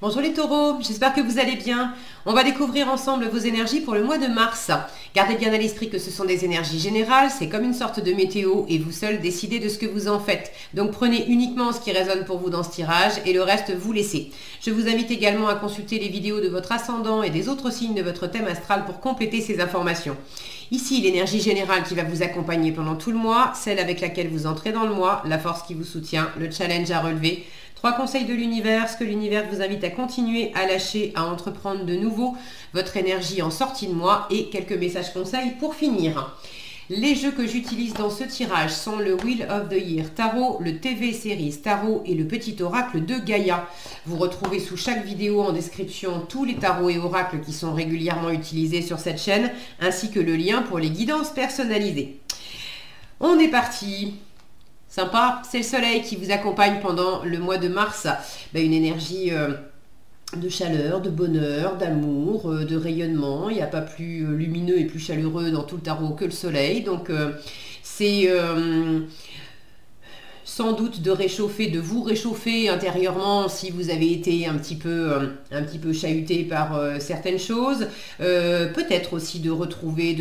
Bonjour les taureaux, j'espère que vous allez bien. On va découvrir ensemble vos énergies pour le mois de mars. Gardez bien à l'esprit que ce sont des énergies générales, c'est comme une sorte de météo et vous seuls décidez de ce que vous en faites. Donc prenez uniquement ce qui résonne pour vous dans ce tirage et le reste vous laissez. Je vous invite également à consulter les vidéos de votre ascendant et des autres signes de votre thème astral pour compléter ces informations. Ici, l'énergie générale qui va vous accompagner pendant tout le mois, celle avec laquelle vous entrez dans le mois, la force qui vous soutient, le challenge à relever. 3 conseils de l'univers, ce que l'univers vous invite à continuer, à lâcher, à entreprendre de nouveau, votre énergie en sortie de mois et quelques messages conseils pour finir. Les jeux que j'utilise dans ce tirage sont le Wheel of the Year Tarot, le TV Series Tarot et le Petit Oracle de Gaïa. Vous retrouvez sous chaque vidéo en description tous les tarots et oracles qui sont régulièrement utilisés sur cette chaîne, ainsi que le lien pour les guidances personnalisées. On est parti! Sympa, c'est le soleil qui vous accompagne pendant le mois de mars. Une énergie de chaleur, de bonheur, d'amour, de rayonnement. Il n'y a pas plus lumineux et plus chaleureux dans tout le tarot que le soleil. Donc c'est sans doute de vous réchauffer intérieurement si vous avez été un petit peu chahuté par certaines choses. Peut-être aussi de retrouver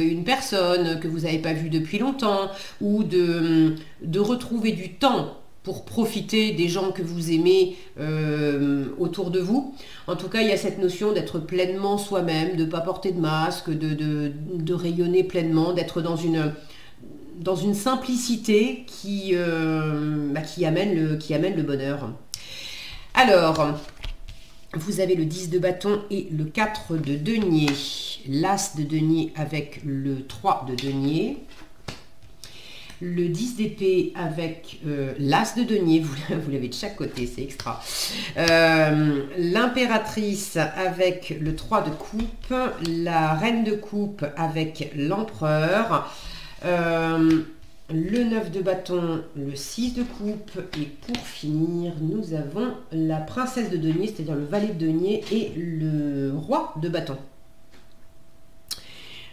une personne que vous n'avez pas vue depuis longtemps ou de retrouver du temps pour profiter des gens que vous aimez autour de vous. En tout cas, il y a cette notion d'être pleinement soi-même, de ne pas porter de masque, de rayonner pleinement, d'être dans une simplicité qui amène le bonheur. Alors, vous avez le 10 de bâton et le 4 de denier. L'as de denier avec le 3 de denier. Le 10 d'épée avec l'as de denier, vous l'avez de chaque côté, c'est extra. L'impératrice avec le 3 de coupe, la reine de coupe avec l'empereur, le 9 de bâton, le 6 de coupe et pour finir, nous avons la princesse de denier, c'est-à-dire le valet de denier et le roi de bâton.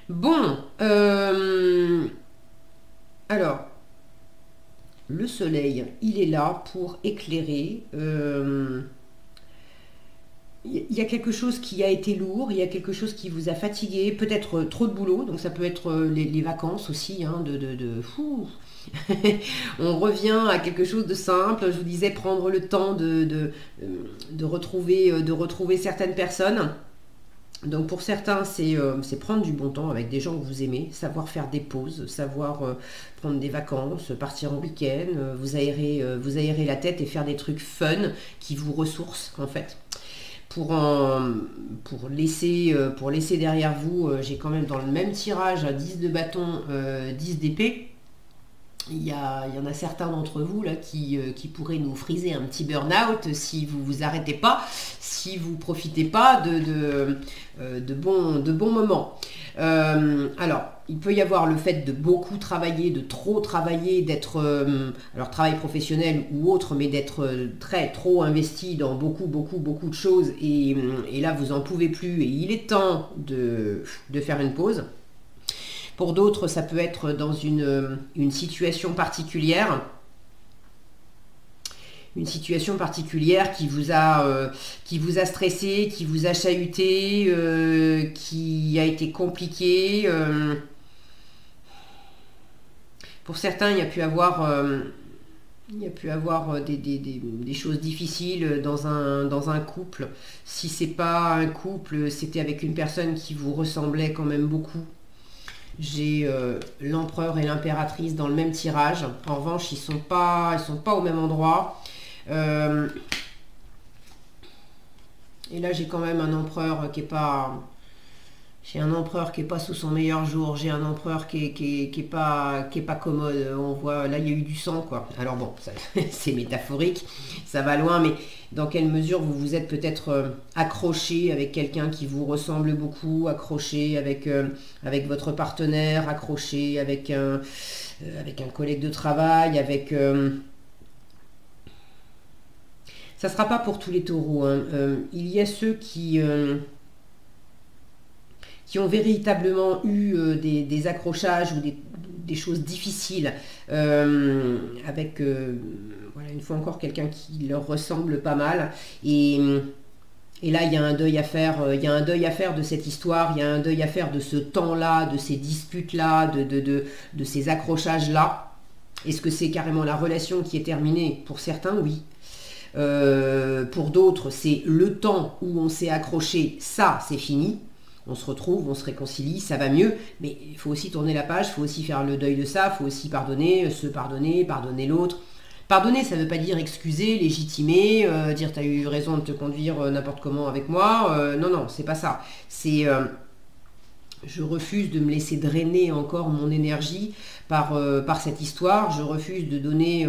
Bon, alors, le soleil, il est là pour éclairer. Il y a quelque chose qui a été lourd, il y a quelque chose qui vous a fatigué, peut-être trop de boulot, donc ça peut être les vacances aussi, hein, on revient à quelque chose de simple. Je vous disais prendre le temps de retrouver certaines personnes. Donc pour certains, c'est prendre du bon temps avec des gens que vous aimez, savoir faire des pauses, savoir prendre des vacances, partir en week-end, vous aérer la tête et faire des trucs fun qui vous ressourcent en fait. Pour laisser derrière vous, j'ai quand même dans le même tirage 10 de bâton, 10 d'épée. Il y en a certains d'entre vous là qui pourraient nous friser un petit burn-out si vous vous arrêtez pas, si vous profitez pas de bons moments. Alors, il peut y avoir le fait de beaucoup travailler, de trop travailler, d'être, alors travail professionnel ou autre, mais d'être trop investi dans beaucoup de choses et là vous en pouvez plus et il est temps de faire une pause. Pour d'autres, ça peut être dans une situation particulière. Une situation particulière qui vous a stressé, qui vous a chahuté, qui a été compliqué. Pour certains, il y a pu avoir des choses difficiles dans un couple. Si c'est pas un couple, c'était avec une personne qui vous ressemblait quand même beaucoup. J'ai l'empereur et l'impératrice dans le même tirage. En revanche, ils sont pas au même endroit. Et là, j'ai quand même un empereur qui est pas... J'ai un empereur qui est pas sous son meilleur jour. J'ai un empereur qui est pas commode. On voit, là, il y a eu du sang, quoi. Alors bon, c'est métaphorique. Ça va loin, mais dans quelle mesure vous vous êtes peut-être accroché avec quelqu'un qui vous ressemble beaucoup, accroché avec votre partenaire, accroché avec un collègue de travail, avec... Ça ne sera pas pour tous les taureaux, hein. Il y a ceux qui ont véritablement eu des accrochages ou des choses difficiles avec voilà, une fois encore quelqu'un qui leur ressemble pas mal et Et là, il y a un deuil à faire, il y a un deuil à faire de cette histoire, il y a un deuil à faire de ce temps-là, de ces disputes-là, de ces accrochages-là. Est-ce que c'est carrément la relation qui est terminée? Pour certains, oui. Pour d'autres, c'est le temps où on s'est accroché, ça, c'est fini. On se retrouve, on se réconcilie, ça va mieux. Mais il faut aussi tourner la page, il faut aussi faire le deuil de ça, il faut aussi pardonner, se pardonner, pardonner l'autre. Pardonner, ça ne veut pas dire excuser, légitimer, dire t'as eu raison de te conduire n'importe comment avec moi. Non, non, c'est pas ça. C'est je refuse de me laisser drainer encore mon énergie par cette histoire. Je refuse de donner,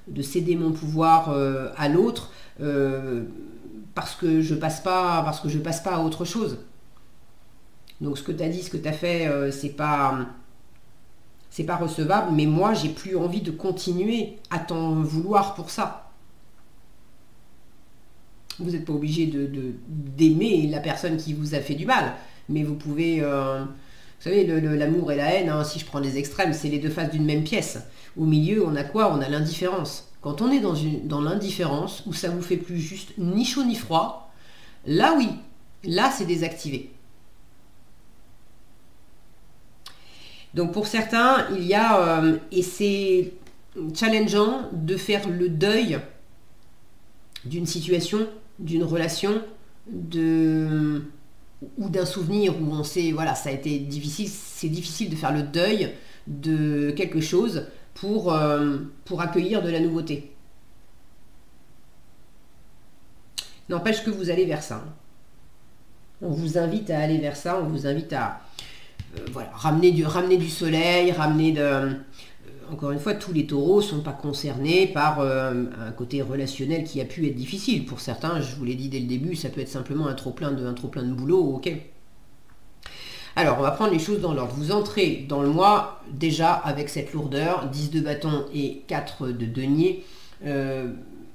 de céder mon pouvoir à l'autre parce que je passe pas à autre chose. Donc ce que tu as dit, ce que tu as fait, c'est pas recevable, mais moi j'ai plus envie de continuer à t'en vouloir pour ça. Vous n'êtes pas obligé d'aimer la personne qui vous a fait du mal, mais vous pouvez, vous savez, l'amour et la haine, hein, si je prends les extrêmes, c'est les deux faces d'une même pièce. Au milieu, on a quoi? On a l'indifférence. Quand on est dans l'indifférence, où ça vous fait plus juste ni chaud ni froid, là oui, là c'est désactivé. Donc pour certains, il y a, et c'est challengeant de faire le deuil d'une situation, d'une relation, ou d'un souvenir où on sait, voilà, ça a été difficile, c'est difficile de faire le deuil de quelque chose pour accueillir de la nouveauté. N'empêche que vous allez vers ça. On vous invite à aller vers ça, on vous invite à... voilà, ramener du soleil, encore une fois, tous les taureaux ne sont pas concernés par un côté relationnel qui a pu être difficile. Pour certains, je vous l'ai dit dès le début, ça peut être simplement un trop-plein de boulot, ok. Alors, on va prendre les choses dans l'ordre. Vous entrez dans le mois déjà avec cette lourdeur, 10 de bâton et 4 de denier.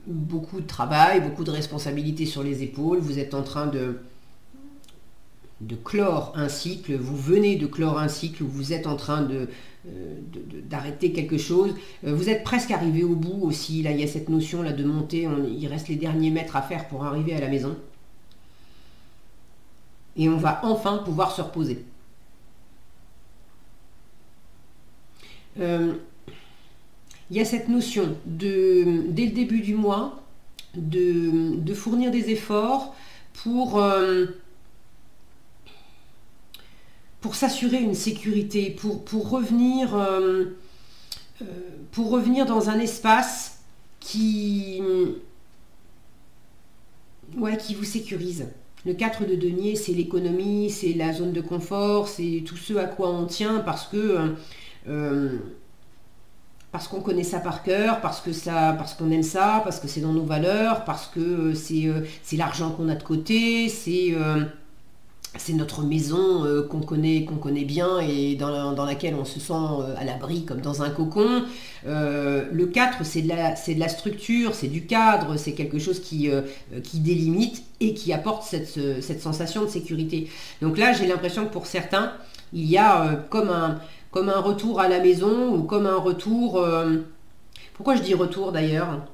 Beaucoup de travail, beaucoup de responsabilités sur les épaules. Vous êtes en train de clore un cycle, vous venez de clore un cycle, vous êtes en train d'arrêter quelque chose, vous êtes presque arrivé au bout aussi, là il y a cette notion là de monter, il reste les derniers mètres à faire pour arriver à la maison. Et on va enfin pouvoir se reposer. Il y a cette notion dès le début du mois, de fournir des efforts pour s'assurer une sécurité, pour revenir dans un espace qui vous sécurise. Le 4 de denier, c'est l'économie, c'est la zone de confort, c'est tout ce à quoi on tient parce qu'on connaît ça par cœur, parce qu'on aime ça, parce que c'est dans nos valeurs, parce que c'est l'argent qu'on a de côté, c'est notre maison qu'on connaît bien et dans laquelle on se sent à l'abri comme dans un cocon. Le 4, c'est de la structure, c'est du cadre, c'est quelque chose qui délimite et qui apporte cette sensation de sécurité. Donc là, j'ai l'impression que pour certains, il y a comme un retour à la maison ou comme un retour... pourquoi je dis retour d'ailleurs ?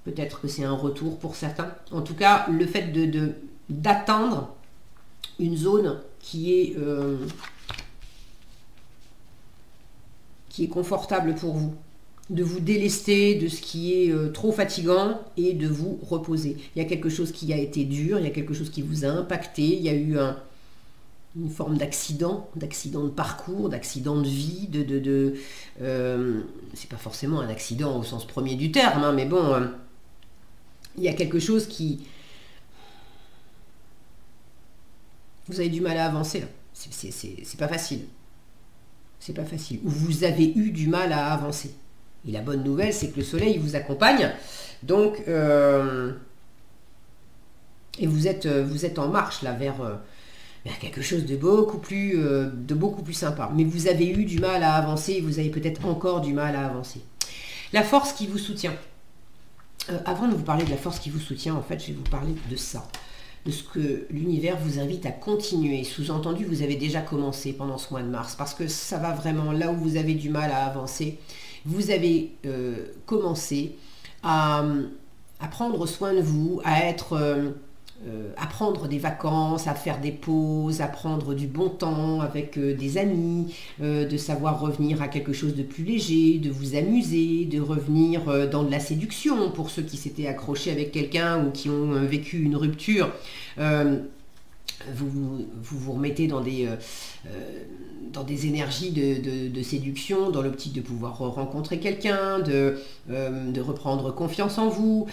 Peut-être que c'est un retour pour certains. En tout cas, le fait d'atteindre une zone qui est confortable pour vous, de vous délester de ce qui est trop fatigant et de vous reposer. Il y a quelque chose qui a été dur, il y a quelque chose qui vous a impacté, il y a eu une forme d'accident de parcours, d'accident de vie, c'est pas forcément un accident au sens premier du terme, hein, mais bon, il y a quelque chose qui... Vous avez du mal à avancer, là. C'est pas facile. C'est pas facile. Ou vous avez eu du mal à avancer. Et la bonne nouvelle, c'est que le soleil vous accompagne. Donc, et vous êtes en marche, là, vers quelque chose de beaucoup plus sympa. Mais vous avez eu du mal à avancer et vous avez peut-être encore du mal à avancer. La force qui vous soutient. Avant de vous parler de la force qui vous soutient, en fait, je vais vous parler de ça. De ce que l'univers vous invite à continuer. Sous-entendu, vous avez déjà commencé pendant ce mois de mars, parce que ça va vraiment là où vous avez du mal à avancer. Vous avez commencé à à prendre soin de vous, à prendre des vacances, à faire des pauses, à prendre du bon temps avec des amis, de savoir revenir à quelque chose de plus léger, de vous amuser, de revenir dans de la séduction pour ceux qui s'étaient accrochés avec quelqu'un ou qui ont vécu une rupture. Vous remettez dans des énergies de séduction, dans l'optique de pouvoir rencontrer quelqu'un, de reprendre confiance en vous.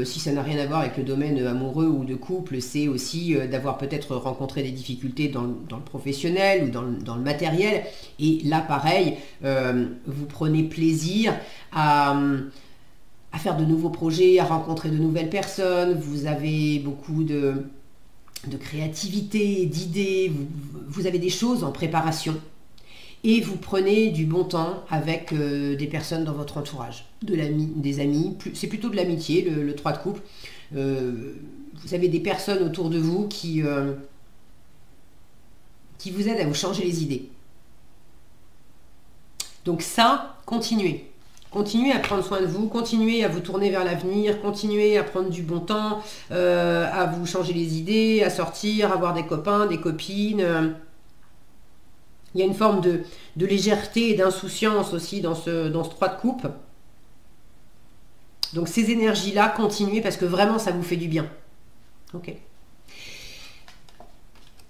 Si ça n'a rien à voir avec le domaine amoureux ou de couple, c'est aussi d'avoir peut-être rencontré des difficultés dans le professionnel ou dans le matériel. Et là, pareil, vous prenez plaisir à faire de nouveaux projets, à rencontrer de nouvelles personnes. Vous avez beaucoup de créativité, d'idées, vous avez des choses en préparation et vous prenez du bon temps avec des personnes dans votre entourage, des amis, c'est plutôt de l'amitié, le 3 de coupe. Vous avez des personnes autour de vous qui vous aident à vous changer les idées. Donc ça, continuez. Continuez à prendre soin de vous, continuez à vous tourner vers l'avenir, continuez à prendre du bon temps, à vous changer les idées, à sortir, à avoir des copains, des copines. Il y a une forme de légèreté et d'insouciance aussi dans ce 3 de coupe. Donc ces énergies-là, continuez parce que vraiment ça vous fait du bien. Ok.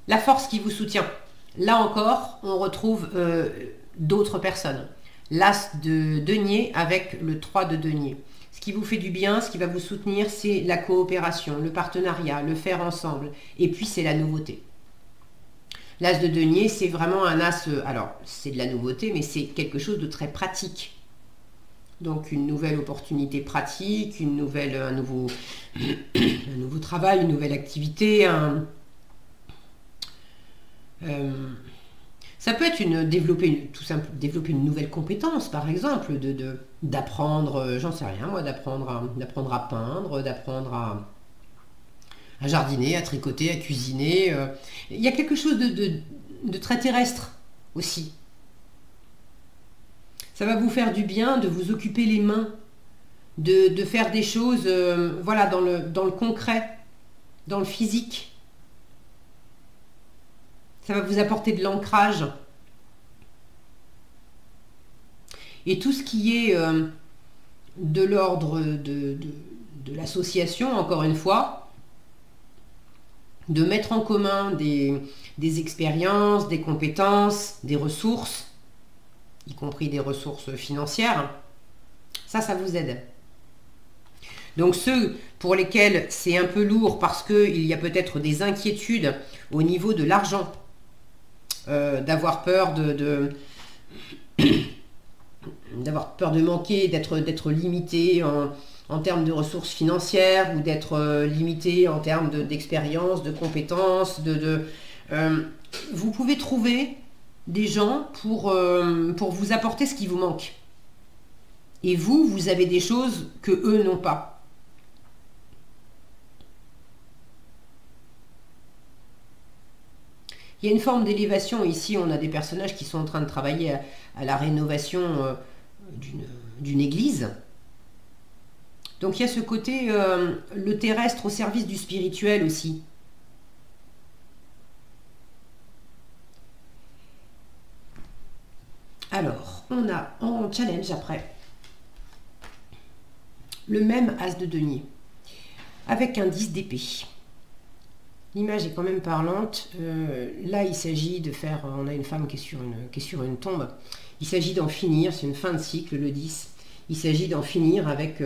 La force qui vous soutient. Là encore, on retrouve d'autres personnes. L'As de denier avec le 3 de denier. Ce qui vous fait du bien, ce qui va vous soutenir, c'est la coopération, le partenariat, le faire ensemble. Et puis, c'est la nouveauté. L'As de denier, c'est vraiment un As... Alors, c'est de la nouveauté, mais c'est quelque chose de très pratique. Donc, une nouvelle opportunité pratique, un nouveau travail, une nouvelle activité, ça peut être développer une nouvelle compétence, par exemple, d'apprendre, j'en sais rien moi, d'apprendre à peindre, d'apprendre à jardiner, à tricoter, à cuisiner. Il y a quelque chose de très terrestre aussi. Ça va vous faire du bien de vous occuper les mains, de faire des choses voilà, dans le concret, dans le physique. Ça va vous apporter de l'ancrage. Et tout ce qui est de l'ordre de l'association, encore une fois, de mettre en commun des expériences, des compétences, des ressources, y compris des ressources financières, ça vous aide. Donc ceux pour lesquels c'est un peu lourd parce qu'il y a peut-être des inquiétudes au niveau de l'argent, d'avoir peur d'avoir peur de manquer, d'être limité en termes de ressources financières ou d'être limité en termes d'expérience, de compétences. Vous pouvez trouver des gens pour vous apporter ce qui vous manque. Et vous avez des choses que eux n'ont pas. Il y a une forme d'élévation ici, on a des personnages qui sont en train de travailler à la rénovation d'une église. Donc il y a ce côté, le terrestre au service du spirituel aussi. Alors, on a en challenge après le même As de denier avec un 10 d'épée. L'image est quand même parlante. Là, il s'agit de faire... On a une femme qui est sur une tombe. Il s'agit d'en finir. C'est une fin de cycle, le 10. Il s'agit d'en finir avec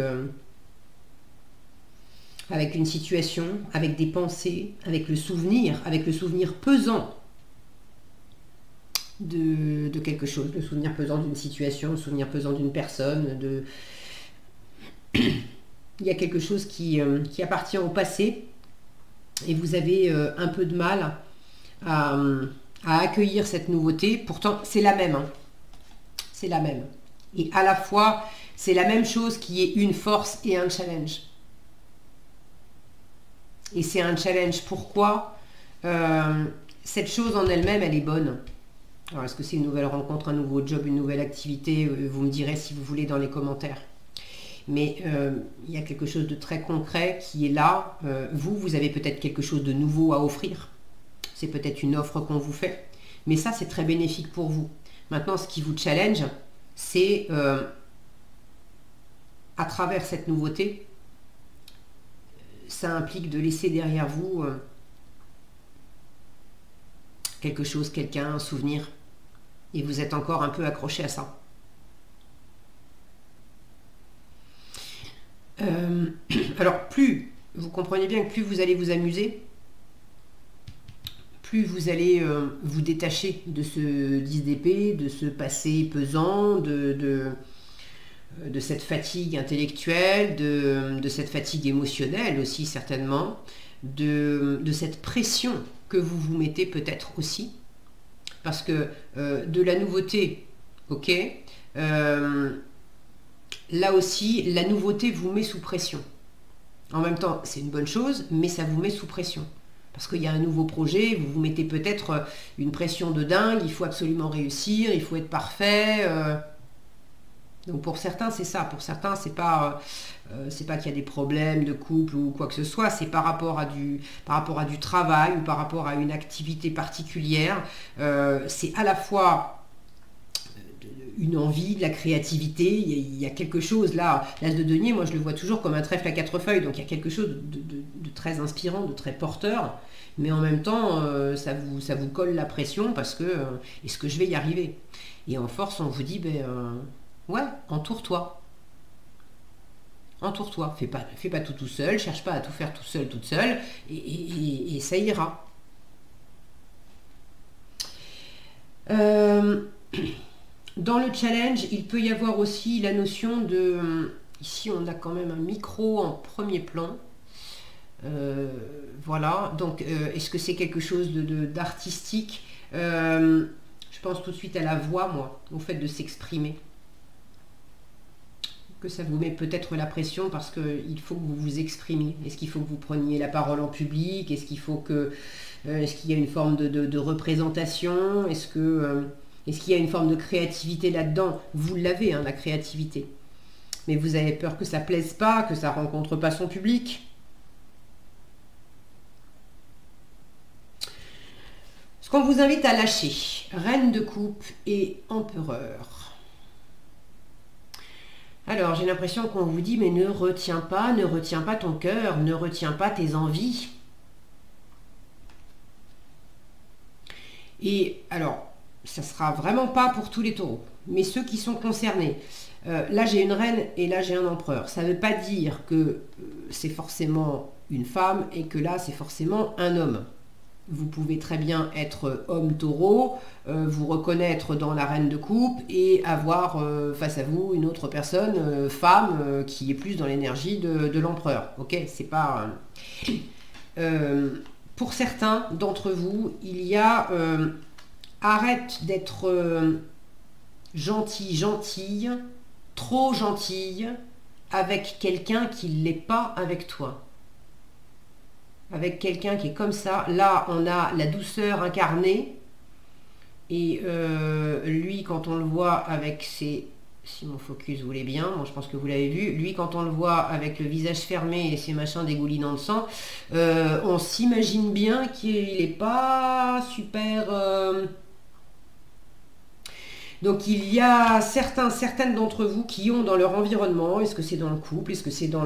une situation, avec des pensées, avec le souvenir pesant de quelque chose, le souvenir pesant d'une situation, le souvenir pesant d'une personne. Il y a quelque chose qui appartient au passé. Et vous avez un peu de mal à accueillir cette nouveauté. Pourtant, c'est la même. Hein. C'est la même. Et à la fois, c'est la même chose qui est une force et un challenge. Et c'est un challenge. Pourquoi cette chose en elle-même, elle est bonne. Alors, est-ce que c'est une nouvelle rencontre, un nouveau job, une nouvelle activité? Vous me direz si vous voulez dans les commentaires. mais il y a quelque chose de très concret qui est là. Vous avez peut-être quelque chose de nouveau à offrir. C'est peut-être une offre qu'on vous fait. Mais ça, c'est très bénéfique pour vous. Maintenant, ce qui vous challenge, c'est à travers cette nouveauté, ça implique de laisser derrière vous quelque chose, quelqu'un, un souvenir. Et vous êtes encore un peu accroché à ça. Alors, plus, vous comprenez bien que plus vous allez vous amuser, plus vous allez vous détacher de ce 10 d'épée, de ce passé pesant, de cette fatigue intellectuelle, de cette fatigue émotionnelle aussi certainement, de cette pression que vous vous mettez peut-être aussi, parce que de la nouveauté, ok, là aussi la nouveauté vous met sous pression. En même temps, c'est une bonne chose, mais ça vous met sous pression. Parce qu'il y a un nouveau projet, vous vous mettez peut-être une pression de dingue, il faut absolument réussir, il faut être parfait. Donc pour certains, c'est ça. Pour certains, c'est pas qu'il y a des problèmes de couple ou quoi que ce soit, c'est par rapport à du travail ou par rapport à une activité particulière. C'est à la fois une envie, de la créativité, il y a quelque chose là, l'as de denier, moi je le vois toujours comme un trèfle à 4 feuilles, donc il y a quelque chose de très inspirant, de très porteur, mais en même temps ça vous colle la pression parce que est-ce que je vais y arriver? Et en force on vous dit ouais, entoure-toi, fais pas tout seul, cherche pas à tout faire tout seul, toute seule, et ça ira. Dans le challenge, il peut y avoir aussi la notion de... Ici, on a quand même un micro en premier plan. Voilà, donc est-ce que c'est quelque chose d'artistique? Je pense tout de suite à la voix, moi, au fait de s'exprimer. Que ça vous met peut-être la pression parce qu'il faut que vous vous exprimiez. Est-ce qu'il faut que vous preniez la parole en public? Est-ce qu'il faut que... est-ce qu'il y a une forme de représentation? Est-ce qu'il y a une forme de créativité là-dedans? Vous l'avez, hein, la créativité. Mais vous avez peur que ça plaise pas, que ça rencontre pas son public. Ce qu'on vous invite à lâcher, Reine de coupe et Empereur. Alors, j'ai l'impression qu'on vous dit, mais ne retiens pas ton cœur, ne retiens pas tes envies. Et alors, ça ne sera vraiment pas pour tous les taureaux, mais ceux qui sont concernés. Là, j'ai une reine et là, j'ai un empereur. Ça ne veut pas dire que c'est forcément une femme et que là, c'est forcément un homme. Vous pouvez très bien être homme taureau, vous reconnaître dans la reine de coupe et avoir face à vous une autre personne, femme, qui est plus dans l'énergie de l'empereur. Ok, c'est pas... pour certains d'entre vous, il y a... arrête d'être gentille, trop gentille, avec quelqu'un qui ne l'est pas avec toi. Avec quelqu'un qui est comme ça. Là, on a la douceur incarnée. Et lui, quand on le voit avec ses... Si mon focus voulait bien, bon, je pense que vous l'avez vu. Lui, quand on le voit avec le visage fermé et ses machins dégoulinant de sang, on s'imagine bien qu'il n'est pas super... Donc il y a certaines d'entre vous qui ont dans leur environnement, est-ce que c'est dans le couple, est-ce que c'est dans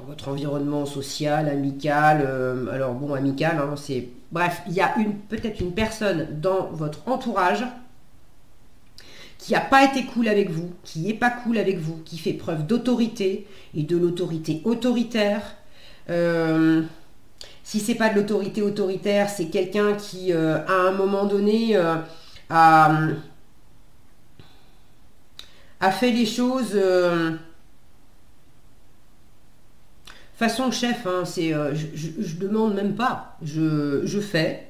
votre environnement social, amical, alors bon, amical, hein, c'est... Bref, il y a peut-être une personne dans votre entourage qui n'a pas été cool avec vous, qui n'est pas cool avec vous, qui fait preuve d'autorité, et de l'autorité autoritaire. Si c'est pas de l'autorité autoritaire, c'est quelqu'un qui, à un moment donné, a fait les choses... façon chef, hein, c'est, je demande même pas, je fais,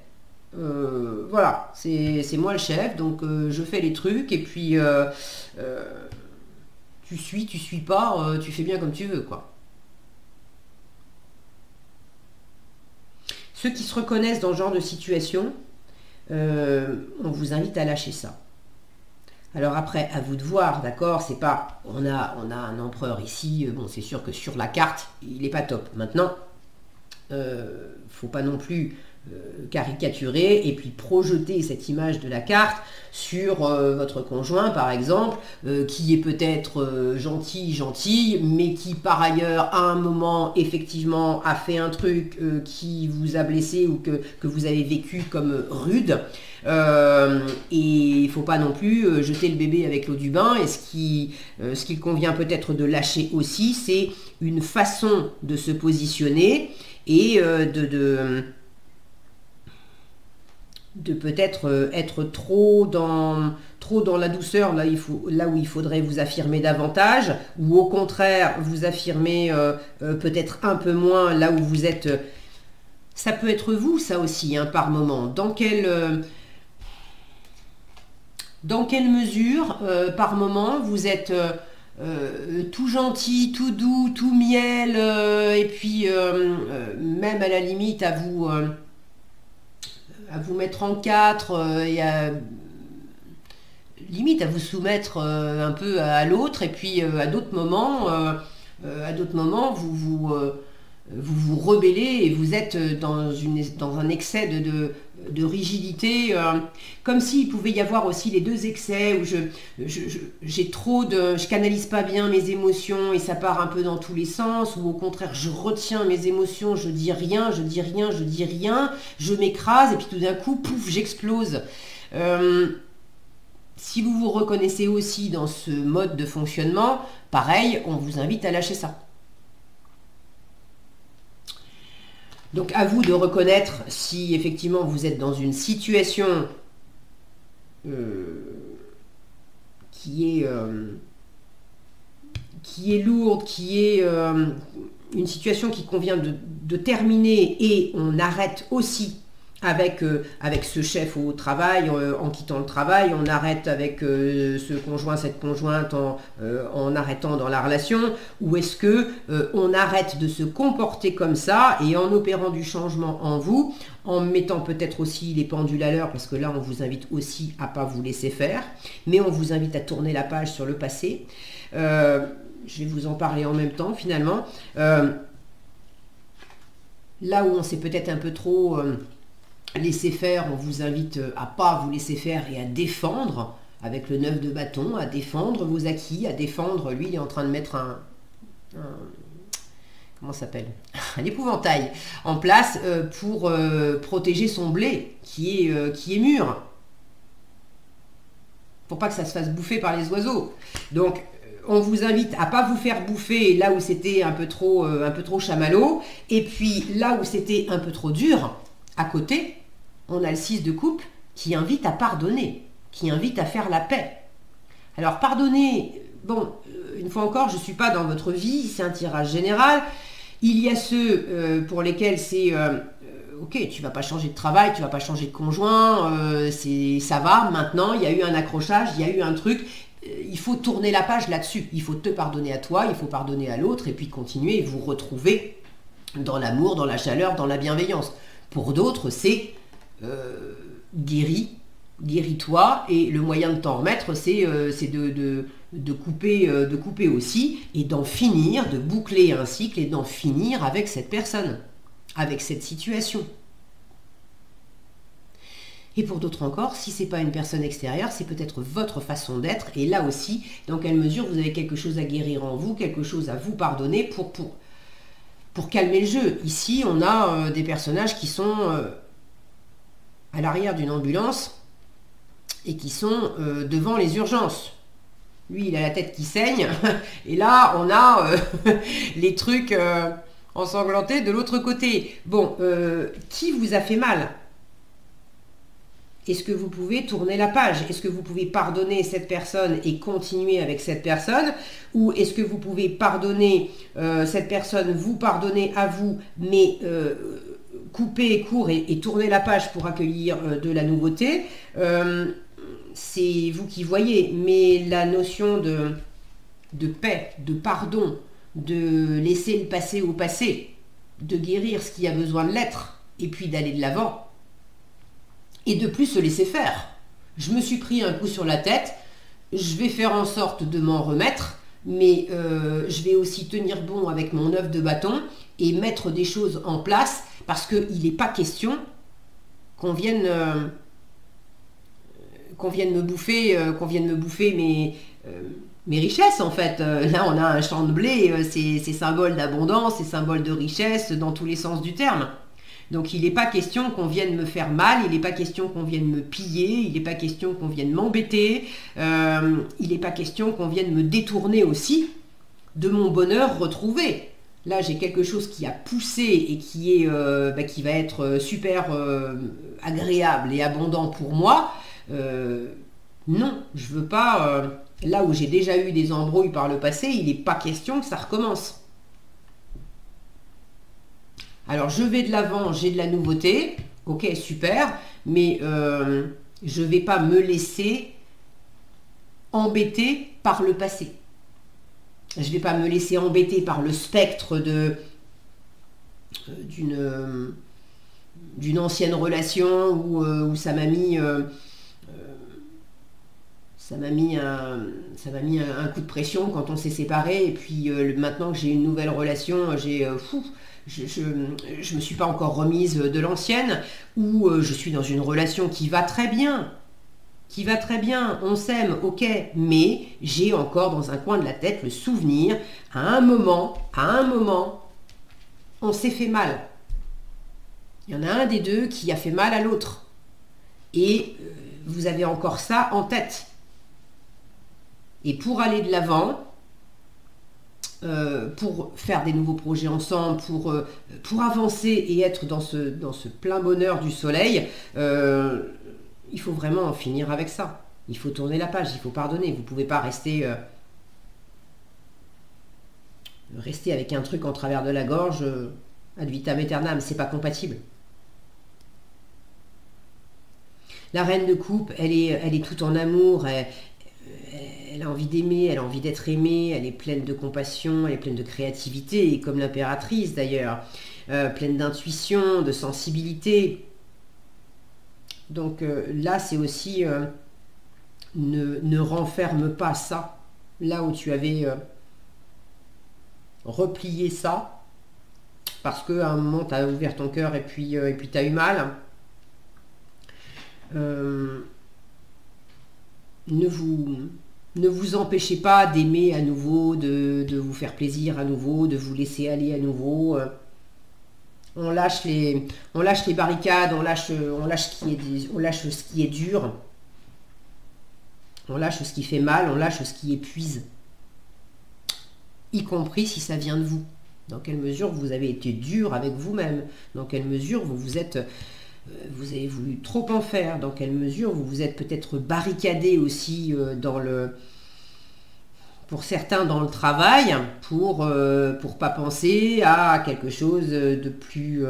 voilà, c'est moi le chef, donc je fais les trucs, et puis tu suis pas, tu fais bien comme tu veux, quoi. Ceux qui se reconnaissent dans ce genre de situation, on vous invite à lâcher ça. Alors après, à vous de voir, d'accord, c'est pas, on a un empereur ici, bon, c'est sûr que sur la carte, il n'est pas top. Maintenant, faut pas non plus caricaturer et puis projeter cette image de la carte sur votre conjoint par exemple, qui est peut-être gentil, mais qui par ailleurs à un moment effectivement a fait un truc qui vous a blessé ou que vous avez vécu comme rude. Et il ne faut pas non plus jeter le bébé avec l'eau du bain. Et ce qu'il convient peut-être de lâcher aussi, c'est une façon de se positionner et de peut-être être trop dans la douceur, là où il faudrait vous affirmer davantage, ou au contraire vous affirmer peut-être un peu moins là où vous êtes. Ça peut être vous, ça aussi, hein, par moment. Dans quelle mesure, par moment, vous êtes tout gentil, tout doux, tout miel, et puis même à la limite à vous mettre en quatre et limite à vous soumettre un peu à l'autre, et puis à d'autres moments vous vous rebellez et vous êtes dans un excès de rigidité, comme s'il pouvait y avoir aussi les deux excès où je canalise pas bien mes émotions et ça part un peu dans tous les sens, ou au contraire je retiens mes émotions, je dis rien, je m'écrase et puis tout d'un coup, pouf, j'explose. Si vous vous reconnaissez aussi dans ce mode de fonctionnement, pareil, on vous invite à lâcher ça. Donc à vous de reconnaître si effectivement vous êtes dans une situation qui est lourde, qui est une situation qui convient de terminer, et on arrête aussi avec ce chef au travail, en quittant le travail, on arrête avec ce conjoint, cette conjointe en arrêtant dans la relation, ou est-ce que on arrête de se comporter comme ça et en opérant du changement en vous, en mettant peut-être aussi les pendules à l'heure, parce que là on vous invite aussi à pas vous laisser faire, mais on vous invite à tourner la page sur le passé. Je vais vous en parler en même temps finalement. Là où on s'est peut-être un peu trop laisser faire, on vous invite à pas vous laisser faire et à défendre avec le 9 de bâton, à défendre vos acquis, à défendre, lui il est en train de mettre comment ça s'appelle, un épouvantail en place pour protéger son blé qui est mûr, pour pas que ça se fasse bouffer par les oiseaux. Donc on vous invite à pas vous faire bouffer là où c'était un peu trop chamallow, et puis là où c'était un peu trop dur, à côté, on a le 6 de coupe qui invite à pardonner, qui invite à faire la paix. Alors pardonner, bon, une fois encore, je ne suis pas dans votre vie, c'est un tirage général. Il y a ceux pour lesquels c'est ok, tu vas pas changer de travail, tu vas pas changer de conjoint, ça va, maintenant, il y a eu un accrochage, il y a eu un truc, il faut tourner la page là-dessus. Il faut te pardonner à toi, il faut pardonner à l'autre, et puis continuer et vous retrouver dans l'amour, dans la chaleur, dans la bienveillance. Pour d'autres, c'est guéris-toi, et le moyen de t'en remettre, c'est de couper aussi, et d'en finir, de boucler un cycle, et d'en finir avec cette personne, avec cette situation. Et pour d'autres encore, si c'est pas une personne extérieure, c'est peut-être votre façon d'être, et là aussi, dans quelle mesure vous avez quelque chose à guérir en vous, quelque chose à vous pardonner pour calmer le jeu. Ici, on a des personnages qui sont à l'arrière d'une ambulance et qui sont devant les urgences. Lui, il a la tête qui saigne, et là, on a les trucs ensanglantés de l'autre côté. Bon, qui vous a fait mal ? Est-ce que vous pouvez tourner la page? Est-ce que vous pouvez pardonner cette personne et continuer avec cette personne? Ou est-ce que vous pouvez pardonner cette personne, vous pardonner à vous, mais couper court et tourner la page pour accueillir de la nouveauté? C'est vous qui voyez, mais la notion de paix, de pardon, de laisser le passé au passé, de guérir ce qui a besoin de l'être, et puis d'aller de l'avant, et de plus se laisser faire. Je me suis pris un coup sur la tête, je vais faire en sorte de m'en remettre, mais je vais aussi tenir bon avec mon œuf de bâton et mettre des choses en place, parce qu'il n'est pas question qu'on vienne me bouffer mes richesses, en fait. Là, on a un champ de blé, c'est symbole d'abondance, c'est symbole de richesse dans tous les sens du terme. Donc, il n'est pas question qu'on vienne me faire mal, il n'est pas question qu'on vienne me piller, il n'est pas question qu'on vienne m'embêter, il n'est pas question qu'on vienne me détourner aussi de mon bonheur retrouvé. Là, j'ai quelque chose qui a poussé et qui va être super agréable et abondant pour moi. Non, je veux pas... là où j'ai déjà eu des embrouilles par le passé, il n'est pas question que ça recommence. Alors, je vais de l'avant, j'ai de la nouveauté. Ok, super. Mais je ne vais pas me laisser embêter par le passé. Je ne vais pas me laisser embêter par le spectre d'une ancienne relation où ça m'a mis un coup de pression quand on s'est séparés, et puis maintenant que j'ai une nouvelle relation, je me suis pas encore remise de l'ancienne, ou je suis dans une relation qui va très bien, on s'aime, ok, mais j'ai encore dans un coin de la tête le souvenir, à un moment, on s'est fait mal. Il y en a un des deux qui a fait mal à l'autre. Et vous avez encore ça en tête. Et pour aller de l'avant, pour faire des nouveaux projets ensemble, pour avancer et être dans ce plein bonheur du soleil, il faut vraiment en finir avec ça. Il faut tourner la page, il faut pardonner. Vous ne pouvez pas rester avec un truc en travers de la gorge ad vitam aeternam, c'est pas compatible. La reine de coupe, elle est toute en amour, elle a envie d'aimer, elle a envie d'être aimée, elle est pleine de compassion, elle est pleine de créativité, et comme l'impératrice d'ailleurs, pleine d'intuition, de sensibilité. Donc là, c'est aussi ne renferme pas ça, là où tu avais replié ça, parce qu'à un moment, tu as ouvert ton cœur et puis tu as eu mal. Ne vous empêchez pas d'aimer à nouveau, de vous faire plaisir à nouveau, de vous laisser aller à nouveau. On lâche les barricades, on lâche ce qui est dur, on lâche ce qui fait mal, on lâche ce qui épuise, y compris si ça vient de vous. Dans quelle mesure vous avez été dur avec vous-même, dans quelle mesure vous avez voulu trop en faire, dans quelle mesure vous vous êtes peut-être barricadé aussi pour certains dans le travail, pour pas penser à quelque chose de plus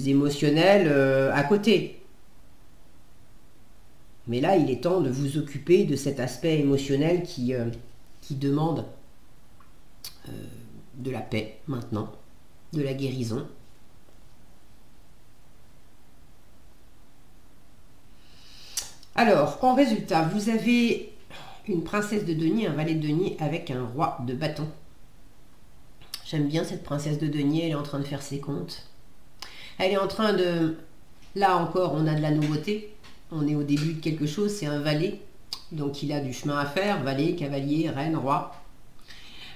émotionnel à côté. Mais là, il est temps de vous occuper de cet aspect émotionnel qui demande de la paix maintenant, de la guérison. Alors, en résultat, vous avez une princesse de denier, un valet de denier avec un roi de bâton. J'aime bien cette princesse de denier, elle est en train de faire ses comptes. Elle est en train de... Là encore, on a de la nouveauté. On est au début de quelque chose, c'est un valet. Donc il a du chemin à faire, valet, cavalier, reine, roi.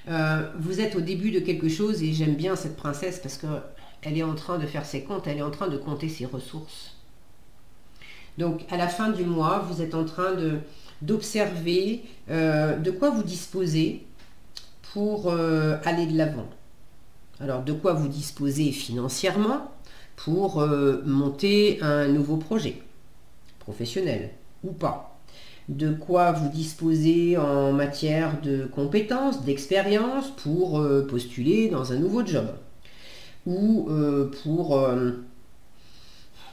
Vous êtes au début de quelque chose et j'aime bien cette princesse parce qu'elle est en train de faire ses comptes, elle est en train de compter ses ressources. Donc à la fin du mois, vous êtes en train d'observer de quoi vous disposez pour aller de l'avant. Alors de quoi vous disposez financièrement pour monter un nouveau projet, professionnel ou pas. De quoi vous disposez en matière de compétences, d'expérience pour postuler dans un nouveau job. Ou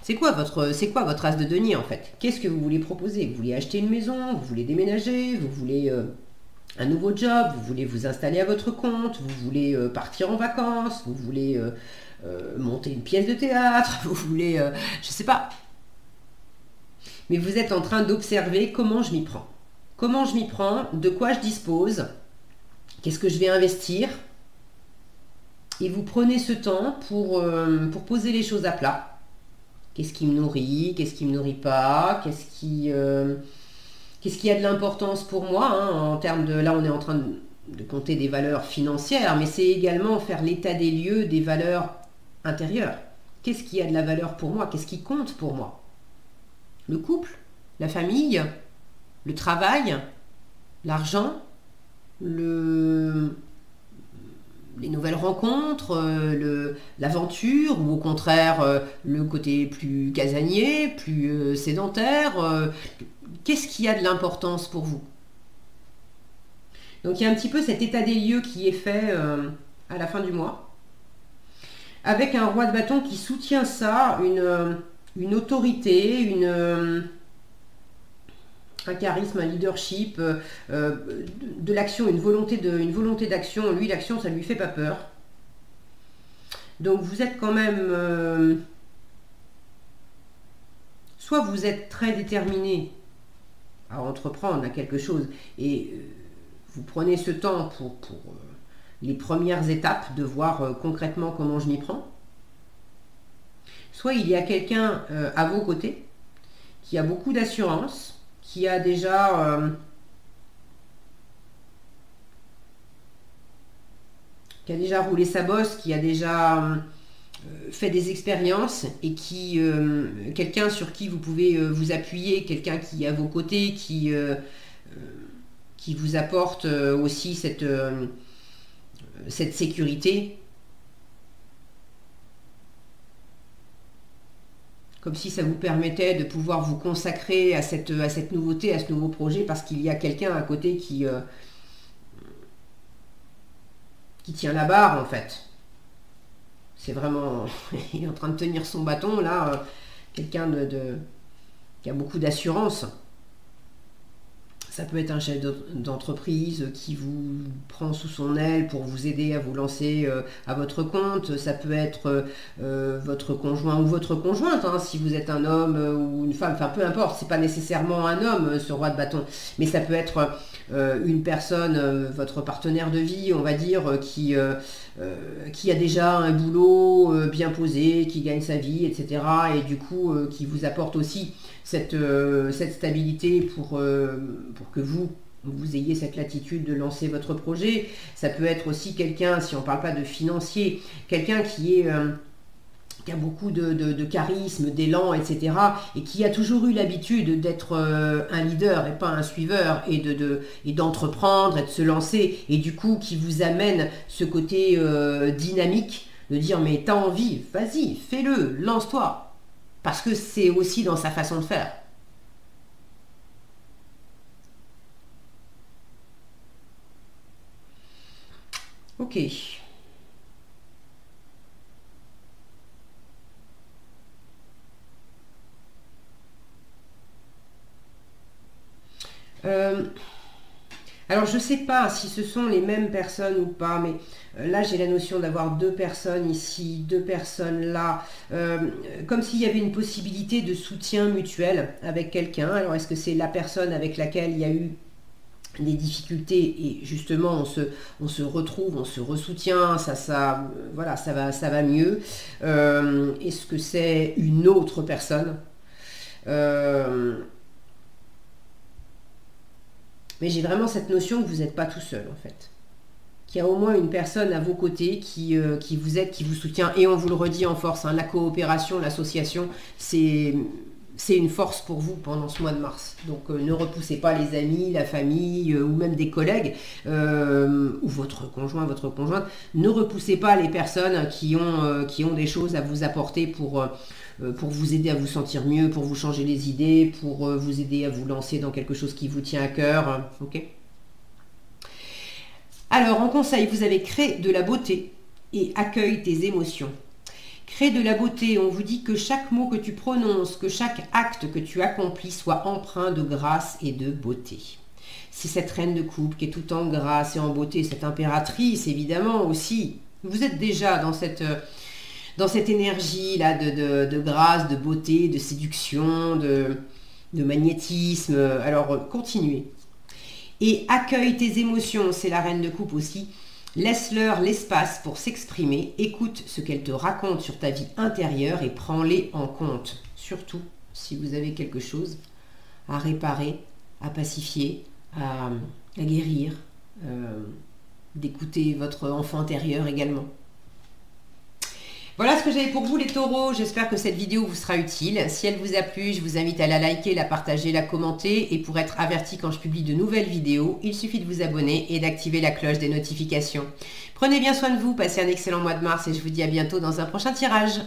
c'est quoi votre as de denier en fait? Qu'est-ce que vous voulez proposer? Vous voulez acheter une maison? Vous voulez déménager? Vous voulez un nouveau job? Vous voulez vous installer à votre compte? Vous voulez partir en vacances? Vous voulez monter une pièce de théâtre? Vous voulez... je sais pas. mais vous êtes en train d'observer comment je m'y prends. Comment je m'y prends, de quoi je dispose, qu'est-ce que je vais investir. Et vous prenez ce temps pour poser les choses à plat. Qu'est-ce qui me nourrit, qu'est-ce qui ne me nourrit pas, qu'est-ce qui a de l'importance pour moi, hein, en termes de... Là, on est en train de compter des valeurs financières, mais c'est également faire l'état des lieux des valeurs intérieures. Qu'est-ce qui a de la valeur pour moi? Qu'est-ce qui compte pour moi? Le couple, la famille, le travail, l'argent, les nouvelles rencontres, l'aventure, ou au contraire le côté plus casanier, plus sédentaire. Qu'est-ce qui a de l'importance pour vous? Donc il y a un petit peu cet état des lieux qui est fait à la fin du mois, avec un roi de bâton qui soutient ça, une autorité, un charisme, un leadership, de l'action, une volonté d'action. Lui, l'action, ça ne lui fait pas peur. Donc vous êtes quand même... soit vous êtes très déterminé à entreprendre à quelque chose, et vous prenez ce temps pour les premières étapes, de voir concrètement comment je m'y prends. Soit il y a quelqu'un à vos côtés qui a beaucoup d'assurance, qui a déjà roulé sa bosse, qui a déjà fait des expériences, et qui quelqu'un sur qui vous pouvez vous appuyer, quelqu'un qui est à vos côtés, qui vous apporte aussi cette sécurité, comme si ça vous permettait de pouvoir vous consacrer à cette nouveauté, à ce nouveau projet, parce qu'il y a quelqu'un à côté qui tient la barre, en fait. C'est vraiment... il est en train de tenir son bâton, là, quelqu'un qui a beaucoup d'assurance. Ça peut être un chef d'entreprise qui vous prend sous son aile pour vous aider à vous lancer à votre compte. Ça peut être votre conjoint ou votre conjointe, hein, si vous êtes un homme ou une femme, enfin peu importe, c'est pas nécessairement un homme, ce roi de bâton, mais ça peut être une personne, votre partenaire de vie, on va dire, qui a déjà un boulot bien posé, qui gagne sa vie, etc. Et du coup, qui vous apporte aussi cette stabilité pour que vous ayez cette latitude de lancer votre projet. Ça peut être aussi quelqu'un, si on ne parle pas de financier, quelqu'un qui a beaucoup de charisme, d'élan, etc. et qui a toujours eu l'habitude d'être un leader et pas un suiveur, et d'entreprendre et de se lancer, et du coup qui vous amène ce côté dynamique, de dire mais t'as envie, vas-y, fais-le, lance-toi. Parce que c'est aussi dans sa façon de faire. Ok. Alors je ne sais pas si ce sont les mêmes personnes ou pas, mais là j'ai la notion d'avoir deux personnes ici, deux personnes là, comme s'il y avait une possibilité de soutien mutuel avec quelqu'un. Alors est-ce que c'est la personne avec laquelle il y a eu des difficultés et justement on se retrouve, on se ressoutient, voilà, ça va mieux. Est-ce que c'est une autre personne? Mais j'ai vraiment cette notion que vous n'êtes pas tout seul, en fait. Qu'il y a au moins une personne à vos côtés qui vous aide, qui vous soutient. Et on vous le redit en force, hein, la coopération, l'association, c'est une force pour vous pendant ce mois de mars. Donc ne repoussez pas les amis, la famille, ou même des collègues, ou votre conjoint, votre conjointe. Ne repoussez pas les personnes qui ont des choses à vous apporter pour vous aider à vous sentir mieux, pour vous changer les idées, pour vous aider à vous lancer dans quelque chose qui vous tient à cœur. Ok ? Alors, en conseil, vous avez créé de la beauté et accueille tes émotions. Crée de la beauté, on vous dit que chaque mot que tu prononces, que chaque acte que tu accomplis soit empreint de grâce et de beauté. C'est cette reine de coupe qui est tout en grâce et en beauté, cette impératrice évidemment aussi. Vous êtes déjà dans cette énergie là de grâce, de beauté, de séduction, de magnétisme. Alors, continuez. Et accueille tes émotions, c'est la reine de coupe aussi. Laisse-leur l'espace pour s'exprimer. Écoute ce qu'elles te racontent sur ta vie intérieure et prends-les en compte. Surtout si vous avez quelque chose à réparer, à pacifier, à guérir, d'écouter votre enfant intérieur également. Voilà ce que j'avais pour vous les taureaux, j'espère que cette vidéo vous sera utile. Si elle vous a plu, je vous invite à la liker, la partager, la commenter. Et pour être averti quand je publie de nouvelles vidéos, il suffit de vous abonner et d'activer la cloche des notifications. Prenez bien soin de vous, passez un excellent mois de mars et je vous dis à bientôt dans un prochain tirage.